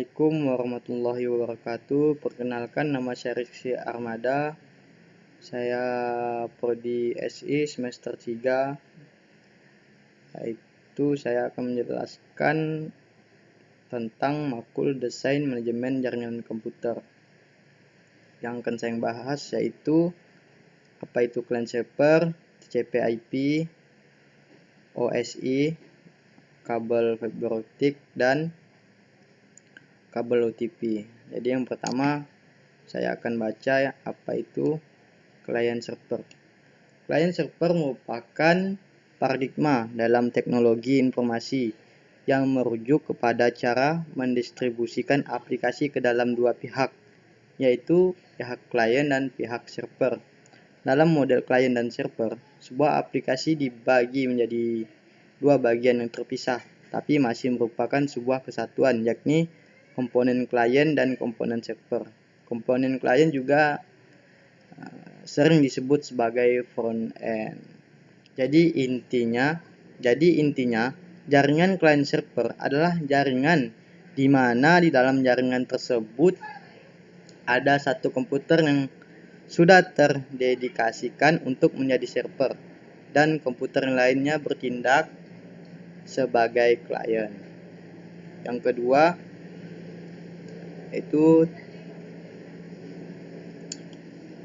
Assalamualaikum warahmatullahi wabarakatuh. Perkenalkan, nama saya Rizky Armada. Saya prodi SI semester 3. Yaitu saya akan menjelaskan tentang makul desain manajemen jaringan komputer. Yang akan saya bahas yaitu apa itu client server, TCP/IP, OSI, kabel fiber optik, dan kabel OTP. Jadi yang pertama saya akan baca apa itu client server. Client server merupakan paradigma dalam teknologi informasi yang merujuk kepada cara mendistribusikan aplikasi ke dalam dua pihak, yaitu pihak klien dan pihak server. Dalam model klien dan server, sebuah aplikasi dibagi menjadi dua bagian yang terpisah, tapi masih merupakan sebuah kesatuan, yakni komponen klien dan komponen server. Komponen klien juga sering disebut sebagai front end. Jadi intinya jaringan client server adalah jaringan di mana di dalam jaringan tersebut ada satu komputer yang sudah terdedikasikan untuk menjadi server dan komputer lainnya bertindak sebagai klien. Yang kedua itu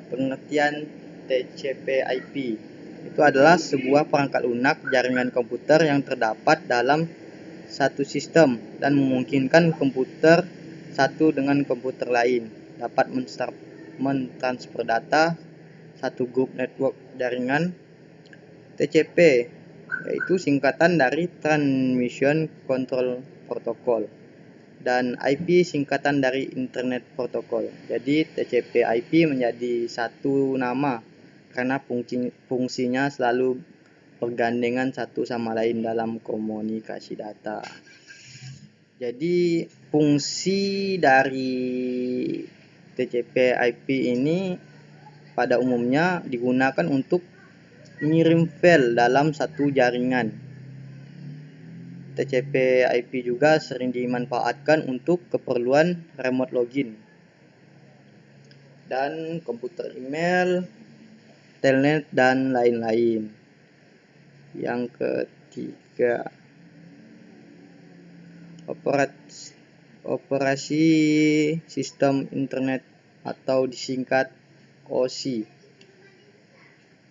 pengertian TCP/IP. Itu adalah sebuah perangkat lunak jaringan komputer yang terdapat dalam satu sistem dan memungkinkan komputer satu dengan komputer lain dapat mentransfer data satu grup network jaringan. TCP yaitu singkatan dari Transmission Control Protocol, dan IP singkatan dari Internet Protocol. Jadi TCP/IP menjadi satu nama karena fungsinya selalu bergandengan satu sama lain dalam komunikasi data. Jadi fungsi dari TCP/IP ini pada umumnya digunakan untuk mengirim file dalam satu jaringan. TCP/IP juga sering dimanfaatkan untuk keperluan remote login dan komputer email, telnet, dan lain-lain. Yang ketiga, operasi sistem internet atau disingkat OSI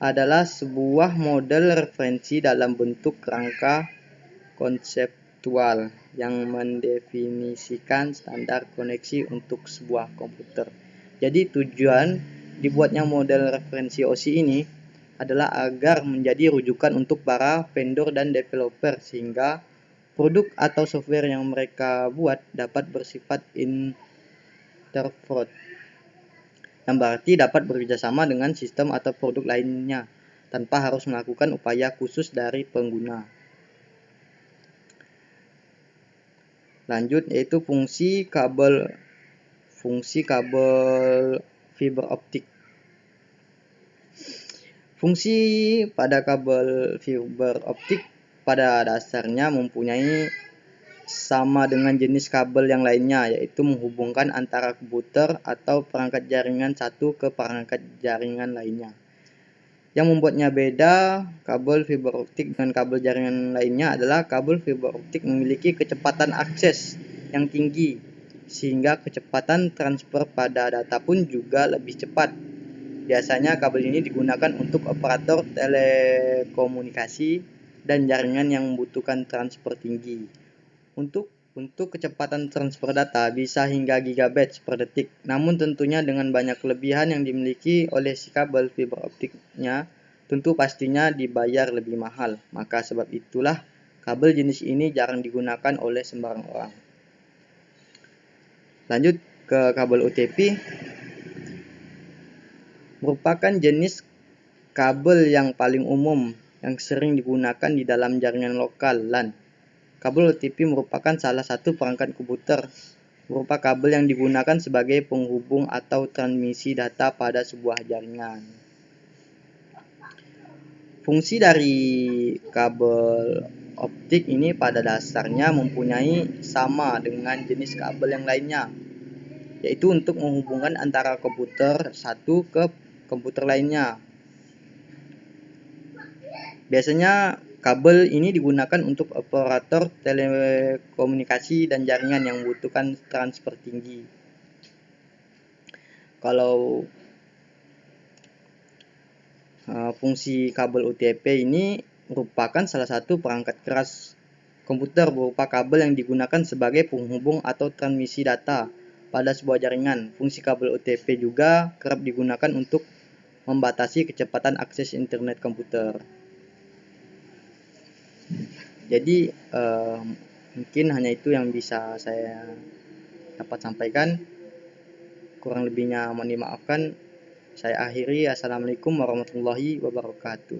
adalah sebuah model referensi dalam bentuk kerangka konseptual yang mendefinisikan standar koneksi untuk sebuah komputer. Jadi tujuan dibuatnya model referensi OSI ini adalah agar menjadi rujukan untuk para vendor dan developer sehingga produk atau software yang mereka buat dapat bersifat interop, yang berarti dapat bekerjasama dengan sistem atau produk lainnya tanpa harus melakukan upaya khusus dari pengguna. Lanjut yaitu fungsi kabel fiber optik. Fungsi pada kabel fiber optik pada dasarnya mempunyai sama dengan jenis kabel yang lainnya, yaitu menghubungkan antara komputer atau perangkat jaringan satu ke perangkat jaringan lainnya. Yang membuatnya beda kabel fiber optik dengan kabel jaringan lainnya adalah kabel fiber optik memiliki kecepatan akses yang tinggi, sehingga kecepatan transfer pada data pun juga lebih cepat. Biasanya kabel ini digunakan untuk operator telekomunikasi dan jaringan yang membutuhkan transfer tinggi. Untuk kecepatan transfer data bisa hingga gigabyte per detik. Namun tentunya dengan banyak kelebihan yang dimiliki oleh si kabel fiber optiknya, tentu pastinya dibayar lebih mahal. Maka sebab itulah kabel jenis ini jarang digunakan oleh sembarang orang. Lanjut ke kabel OTP. Merupakan jenis kabel yang paling umum yang sering digunakan di dalam jaringan lokal LAN. Kabel OTP merupakan salah satu perangkat komputer berupa kabel yang digunakan sebagai penghubung atau transmisi data pada sebuah jaringan. Fungsi dari kabel optik ini pada dasarnya mempunyai sama dengan jenis kabel yang lainnya, yaitu untuk menghubungkan antara komputer satu ke komputer lainnya. Biasanya kabel ini digunakan untuk operator telekomunikasi dan jaringan yang membutuhkan transfer tinggi. Kalau fungsi kabel UTP ini merupakan salah satu perangkat keras komputer berupa kabel yang digunakan sebagai penghubung atau transmisi data pada sebuah jaringan. Fungsi kabel UTP juga kerap digunakan untuk membatasi kecepatan akses internet komputer. Jadi mungkin hanya itu yang bisa saya dapat sampaikan. Kurang lebihnya mohon dimaafkan. Saya akhiri. Assalamualaikum warahmatullahi wabarakatuh.